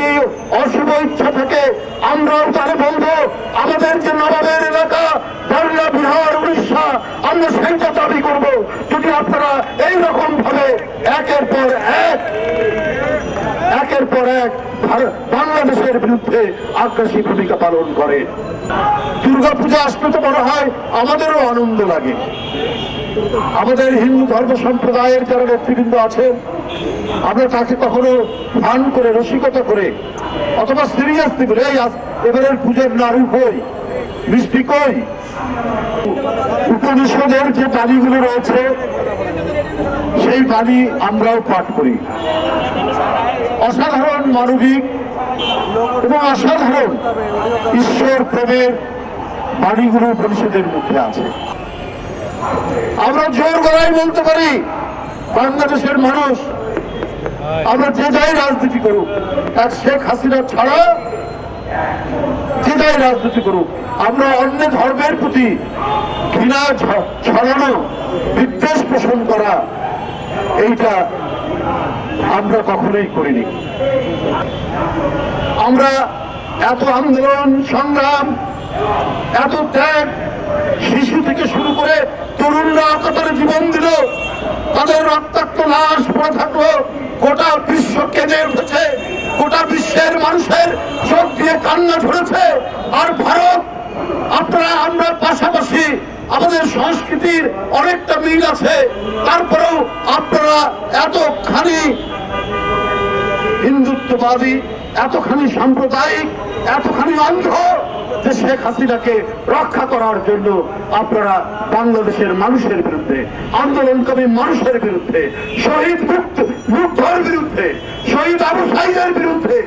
যদি অশুভ ইচ্ছা থাকে আমরাও তাহলে বলবো আমাদের যে নবাবের এলাকা বাংলা, বিহার, উড়িষ্যা আমরা সেইটা দাবি করবো। যদি আপনারা এইরকম ভাবে একের পর এক বাংলাদেশের বিরুদ্ধে আগ্রাসী ভূমিকা পালন করে। দুর্গাপূজা আসলে তো মনে হয় আমাদেরও আনন্দ লাগে। আমাদের হিন্দু ধর্ম সম্প্রদায়ের যারা নেতৃবৃন্দ আছেন আমরা তাকে কখনো ভান করে, রসিকতা করে অথবা সিরিয়াসলি বলে এবারের পুজোর নাড়ু কই, মিষ্টি কই, উপনিষদের যে বাণীগুলো রয়েছে সেই বাণী আমরাও পাঠ করি। অসাধারণ মানবিক এবং অসাধারণ ঈশ্বর প্রেমের বাণীগুলো উপনিষদের মধ্যে আছে। আমরা জোর গলায় বলতে পারি বাংলাদেশের মানুষ আমরা যে যাই রাজনীতি করুক, এক শেখ হাসিনা ছাড়া যে যাই রাজনীতি করুক, আমরা অন্য ধর্মের প্রতি ঘৃণা ছড়ানো, বিদ্বেষ পোষণ করা এইটা আমরা কখনোই করিনি। আমরা এত আন্দোলন সংগ্রাম, এত ত্যাগ, শিশু থেকে শুরু করে তরুণরা কাতারে জীবন দিল, তাদের রক্তাক্ত লাশ পড়ে থাকলো, গোটা বিশ্ব কেঁদে উঠেছে, গোটা বিশ্বের মানুষের চোখ দিয়ে কান্না ঝরেছে। আর ভারত, আপনারা আমরা পাশাপাশি, আমাদের সংস্কৃতির অনেকটা মিল আছে, তারপরেও আপনারা এতখানি হিন্দুত্ববাদী, এতখানি সাম্প্রদায়িক, এতখানি অন্ধ যে শেখ হাসিনাকে রক্ষা করার জন্য আপনারা বাংলাদেশের মানুষের বিরুদ্ধে, আন্দোলনকারী মানুষের বিরুদ্ধে, শহীদ মুগ্ধর বিরুদ্ধে, শহীদ আবু সাঈদের বিরুদ্ধে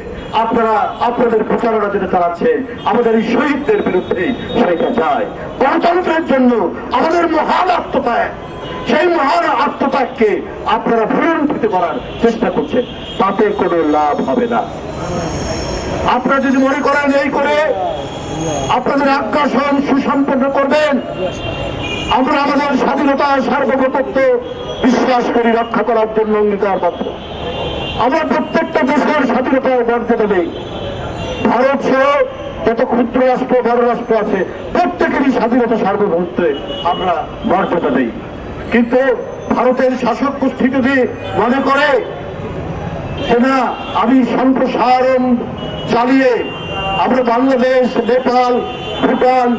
আপনারা আপনাদের প্রচারণা যেটা চালাচ্ছেন, আমাদের এই শহীদদের বিরুদ্ধে সেটা যায়। গণতন্ত্রের জন্য আমাদের মহান আত্মত্যাগ, সেই মহান আত্মত্যাগকে আপনারা ভুলুণ্ঠিত করার চেষ্টা করছেন, তাতে কোনো লাভ হবে না। আপনারা যদি মনে করেন এই করে আপনাদের আগ্রাসন সুসম্পন্ন করবেন, আমরা আমাদের স্বাধীনতা, সার্বভৌমত্ব বিশ্বাস করি, রক্ষা করার জন্য অঙ্গীকারবদ্ধ। আমরা প্রত্যেকটা দেশের স্বাধীনতার মর্যাদা দেই। ভারত সহ যত ক্ষুদ্র রাষ্ট্র, বড় রাষ্ট্র আছে প্রত্যেকেরই স্বাধীনতা, সার্বভৌমত্বে আমরা মর্যাদা দেই। কিন্তু ভারতের শাসক গোষ্ঠী যদি মনে করে যে না, আমি সম্প্রসারণ চালিয়ে আমরা বাংলাদেশ, নেপাল, ভুটান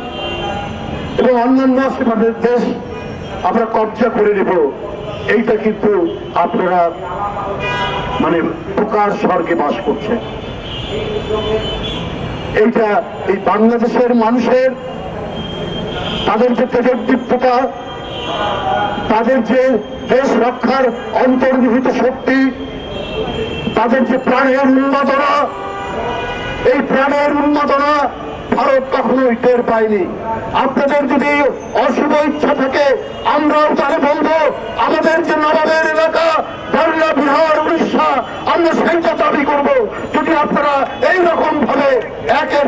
এবং অন্যান্য সীমান্তের দেশ আমরা কবজা করে নেব, এইটা কিন্তু আপনারা মানে প্রকাশ স্বর্গে বাস করছে। এইটা এই বাংলাদেশের মানুষের, তাদের যে তেজোদ্দীপ্ততা, তাদের যে দেশ রক্ষার অন্তর্নিহিত শক্তি, তাদের যে প্রাণের উন্মাদনা, এই প্রাণের উন্মাদনা ভারত কখনোই টের পায়নি। আপনাদের যদি অশুভ ইচ্ছা থাকে আমরাও তাহলে বলবো আমাদের যে নবাবের এলাকা বাংলা, বিহার, উড়িষ্যা আমরা সেইটা দাবি করবো। যদি আপনারা এইরকম ভাবে একের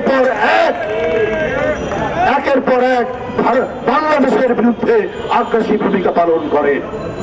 পর এক বাংলাদেশের বিরুদ্ধে আগ্রাসী ভূমিকা পালন করেন।